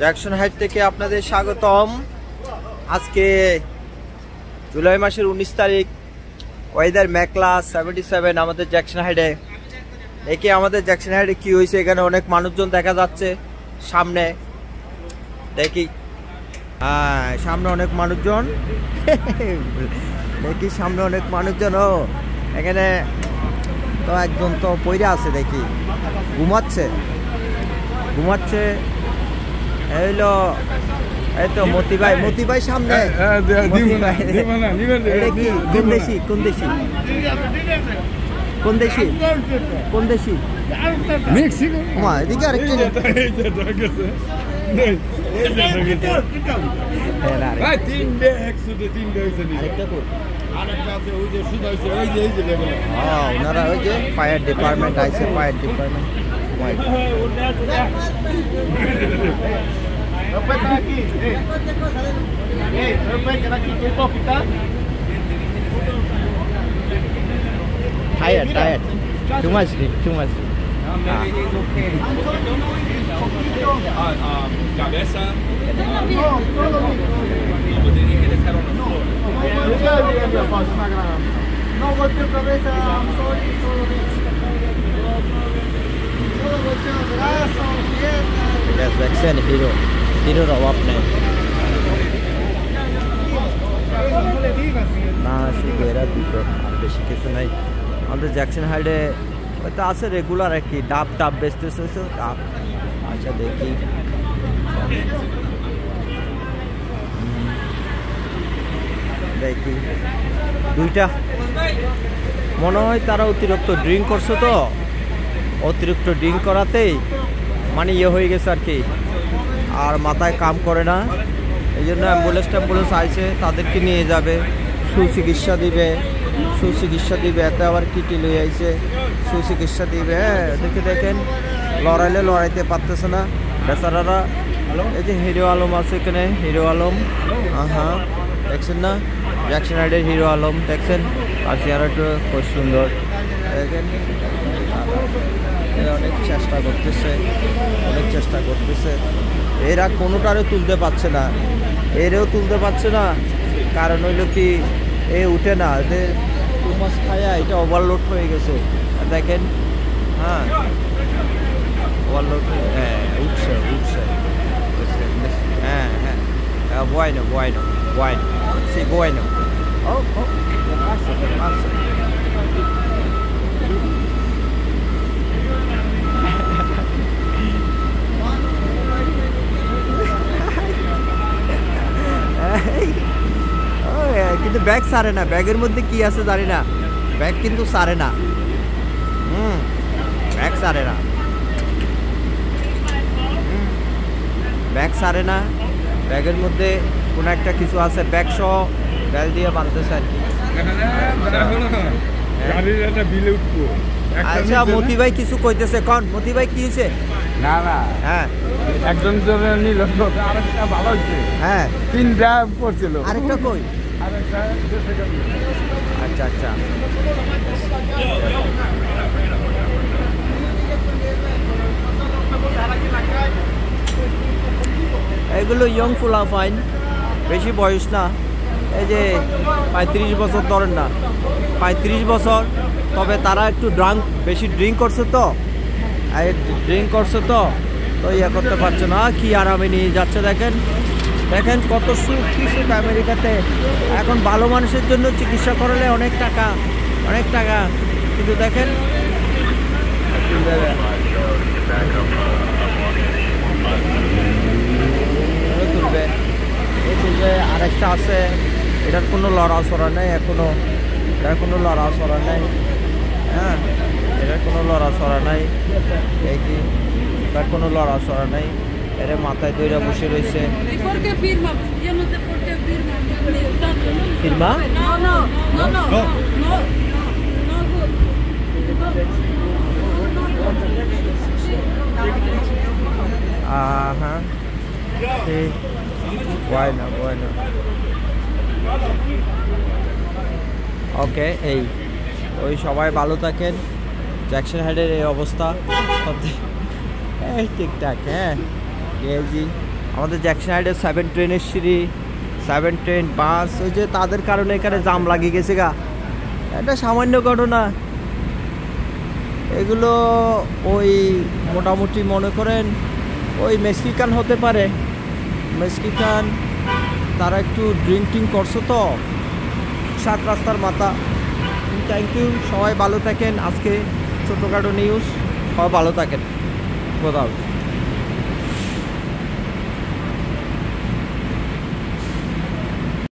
Jackson height থেকে আপনাদের স্বাগতম। আজকে জুলাই মাসের 19 তারিখ, ওয়েদার মেঘলা 77 আমাদের জ্যাকসন হাইটে। দেখি আমাদের জ্যাকসন হাইটে কি হয়েছে। এখানে অনেক মানুষজন দেখা যাচ্ছে সামনে, দেখি হ্যাঁ সামনে অনেক মানুষজন দেখি সামনে অনেক মানুষজন। ও এখানে তো একজন তো পইরা আছে, দেখি ঘুমাচ্ছে এইলো, এই তো মতি ভাই সামনে। কোন দেশি মেক্সিকো। এদিকে আরেকটা ওনারা ওই যে ফায়ার ডিপার্টমেন্ট আইছে, fire department. Tired. Too much. Cabeza. No, but then you get his head on the floor. No golpeo cabeza, I'm sorry. Solo golpeo brazo, pierna. দেখছেন হিরোর অভাব নেই না, শুধু এরা দুটো, আর বেশি কিছু নাই আমাদের জ্যাকসন হাইটে। হয়তো আছে রেগুলার আর কি, ডাব বেচতেছে ডাব। আচ্ছা দেখি দুইটা মনে হয় তারা অতিরিক্ত ড্রিঙ্ক করছে, তো অতিরিক্ত ড্রিঙ্ক করাতেই মানে ইয়ে হয়ে গেছে আর কি, আর মাথায় কাম করে না। এই জন্য অ্যাম্বুলেন্স আইছে, তাদেরকে নিয়ে যাবে, সুচিকিৎসা দিবে। এতে আবার কিটি লই আইছে, সুচিকিৎসা দিবে। হ্যাঁ দেখেন লড়াইতে পারতেছে না বেচারারা। এই যে হিরো আলম আছে এখানে, হিরো আলম। হ্যাঁ দেখছেন না, জ্যাকসন হাইটের হিরো আলম দেখছেন। আর চেহারাটা খুব সুন্দর দেখেন। অনেক চেষ্টা করতেছে, এরা কোনোটারও তুলতে পারছে না, কারণ হইল কি এ উঠে না, যে টু মাছ খায়া এটা ওভারলোড হয়ে গেছে দেখেন। হ্যাঁ ওভারলোড উঠছে। হ্যাঁ bueno sí bueno pasa. কিন্তু ব্যাগ সারে না, ব্যাগের মধ্যে কি আছে জানি না, ব্যাগ কিন্তু সারে না। ব্যাগ সারে না, ব্যাগের মধ্যে কোনো একটা কিছু আছে, ব্যাগ সহ বেল দিয়ে বাঁধতেছে আর কি। আচ্ছা মতি ভাই কিছু কইতেছে, কোন মতি ভাই কি হয়েছে? না হ্যাঁ একজন নিল, আরেকটা ভালো হয়েছে। হ্যাঁ 3টা পড়ছিল, আরেকটা কই? আচ্ছা এগুলো ইয়ং ফুলা ফাইন, বেশি বয়স না। এই যে 35 বছর ধরেন না, 35 বছর। তবে তারা একটু বেশি ড্রিঙ্ক করছে তো ইয়ে করতে পারছে না, কি আরামে নিয়ে যাচ্ছে। দেখেন কত সুখ আমেরিকাতে। এখন ভালো মানুষের জন্য চিকিৎসা করালে অনেক টাকা, কিন্তু দেখেন তুলবে। এই যে আরেকটা আছে, এটার কোনো লড়াচড়া নেই এখনো, হ্যাঁ এটার কোনো লড়াচড়া নাই, এর মাথায় দইরা বসে রয়েছে। ফিরমা হ্যাঁ bueno ওকে। ওই সবাই ভালো থাকেন। জ্যাকসন হাইটের এই অবস্থা ঠিকঠাক। হ্যাঁ কেজি আমাদের জ্যাকসন হাইডের 7 ট্রেনের সিঁড়ি, 7 ট্রেন, বাস, ওই যে তাদের কারণে এখানে জাম লাগিয়ে গেছে গা। এটা সামান্য ঘটনা। এগুলো ওই মোটামুটি মনে করেন ওই মেক্সিকান হতে পারে, মেক্সিকান, তারা একটু ড্রিঙ্কিং করছো তো, সাত রাস্তার মাথা। থ্যাংক ইউ, সবাই ভালো থাকেন। আজকে ছোটোখাটো নিউজ, সবাই ভালো থাকেন। খোদা হাফেজ।